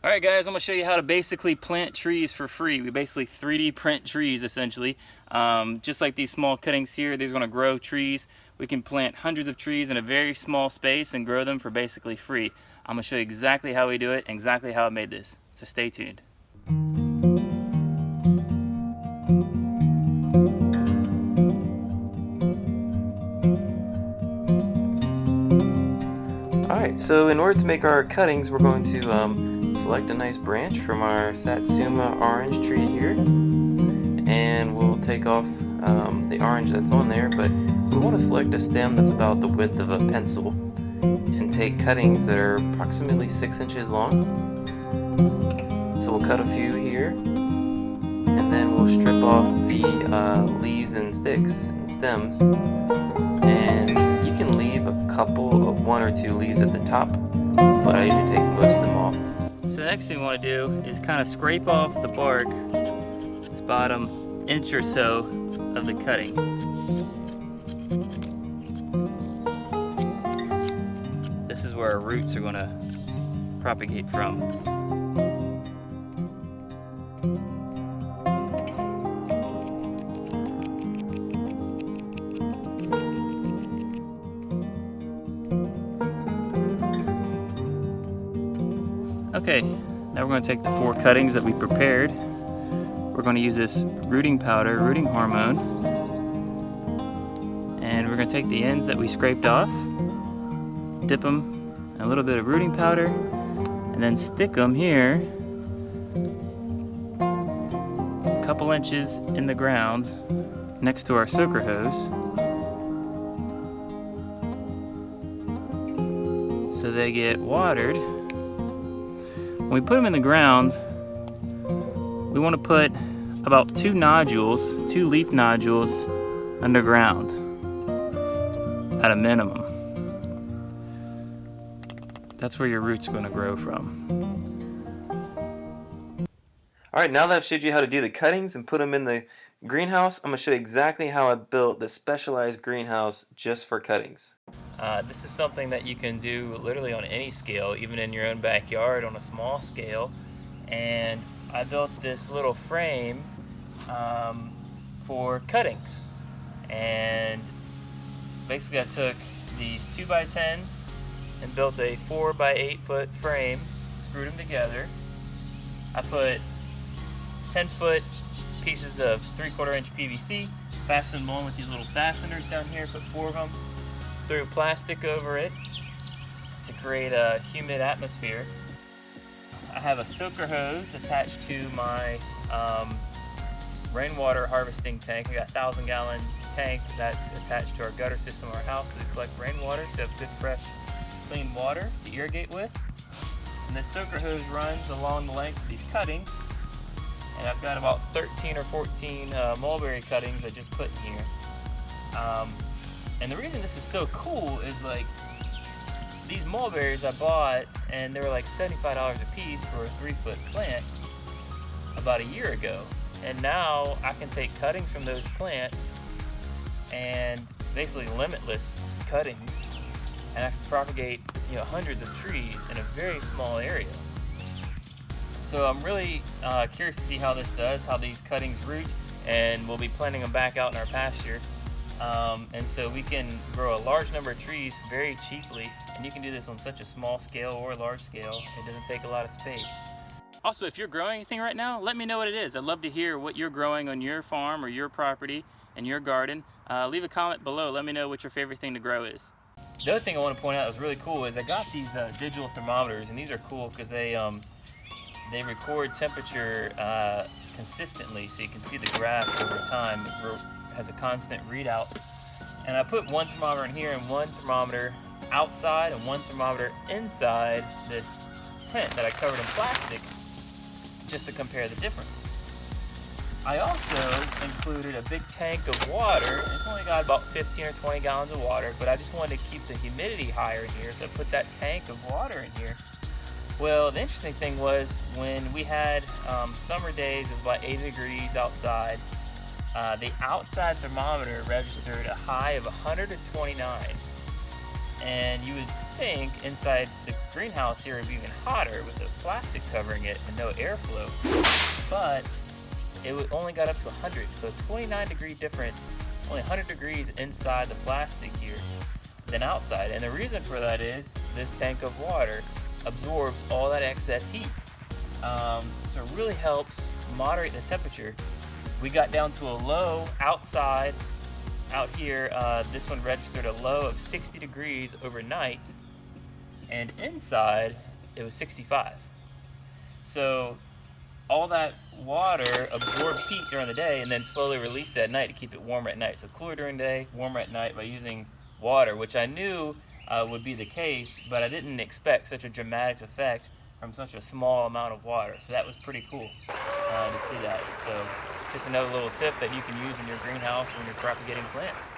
Alright guys, I'm going to show you how to basically plant trees for free. We basically 3D print trees essentially. Just like these small cuttings here, these are going to grow trees. We can plant hundreds of trees in a very small space and grow them for basically free. I'm going to show you exactly how we do it and exactly how I made this. So stay tuned. Alright, so in order to make our cuttings, we're going to select a nice branch from our Satsuma orange tree here, and we'll take off the orange that's on there, but we want to select a stem that's about the width of a pencil and take cuttings that are approximately 6 inches long. So we'll cut a few here, and then we'll strip off the leaves and sticks and stems, and you can leave a couple of 1 or 2 leaves at the top, but I usually take most of them off. So the next thing we want to do is kind of scrape off the bark, this bottom inch or so of the cutting. This is where our roots are going to propagate from. Okay, now we're going to take the 4 cuttings that we prepared. We're going to use this rooting powder, rooting hormone, and we're going to take the ends that we scraped off, dip them in a little bit of rooting powder, and then stick them here a couple inches in the ground next to our soaker hose, so they get watered. When we put them in the ground, we want to put about 2 leaf nodules underground at a minimum. That's where your roots are going to grow from. Alright, now that I've showed you how to do the cuttings and put them in the greenhouse, I'm going to show you exactly how I built the specialized greenhouse just for cuttings. This is something that you can do literally on any scale, even in your own backyard on a small scale. And I built this little frame for cuttings. And basically I took these 2x10s and built a 4x8 foot frame, screwed them together. I put 10-foot pieces of 3/4 inch PVC, fastened them on with these little fasteners down here, put 4 of them, threw plastic over it to create a humid atmosphere. I have a soaker hose attached to my rainwater harvesting tank. I got a 1,000-gallon tank that's attached to our gutter system of our house to collect rainwater, so I have good, fresh, clean water to irrigate with. And this soaker hose runs along the length of these cuttings, and I've got about 13 or 14 mulberry cuttings I just put in here. And the reason this is so cool is, like, these mulberries I bought, and they were like $75 a piece for a 3-foot plant about a year ago. And now I can take cuttings from those plants and basically limitless cuttings, and I can propagate, hundreds of trees in a very small area. So I'm really curious to see how this does, how these cuttings root, and we'll be planting them back out in our pasture. And so we can grow a large number of trees very cheaply, and you can do this on such a small scale or large scale. It doesn't take a lot of space. Also, if you're growing anything right now, let me know what it is. I'd love to hear what you're growing on your farm or your property and your garden. Leave a comment below. Let me know what your favorite thing to grow is. The other thing I want to point out that's really cool is I got these digital thermometers, and these are cool because they record temperature consistently, so you can see the graph over time. It has a constant readout. And I put 1 thermometer in here and 1 thermometer outside and 1 thermometer inside this tent that I covered in plastic, just to compare the difference. I also included a big tank of water. It's only got about 15 or 20 gallons of water, but I just wanted to keep the humidity higher in here, so I put that tank of water in here. Well, the interesting thing was when we had summer days, it was about 80 degrees outside. The outside thermometer registered a high of 129, and you would think inside the greenhouse here would be even hotter with the plastic covering it and no airflow. But only got up to 100, so 29-degree difference, only 100 degrees inside the plastic here than outside. And the reason for that is this tank of water absorbs all that excess heat. So it really helps moderate the temperature. We got down to a low outside. Out here, this one registered a low of 60 degrees overnight, and inside it was 65. So all that water absorbed heat during the day and then slowly released at night to keep it warmer at night. So cooler during the day, warmer at night by using water, which I knew would be the case, but I didn't expect such a dramatic effect from such a small amount of water. So that was pretty cool to see that. So just another little tip that you can use in your greenhouse when you're propagating plants.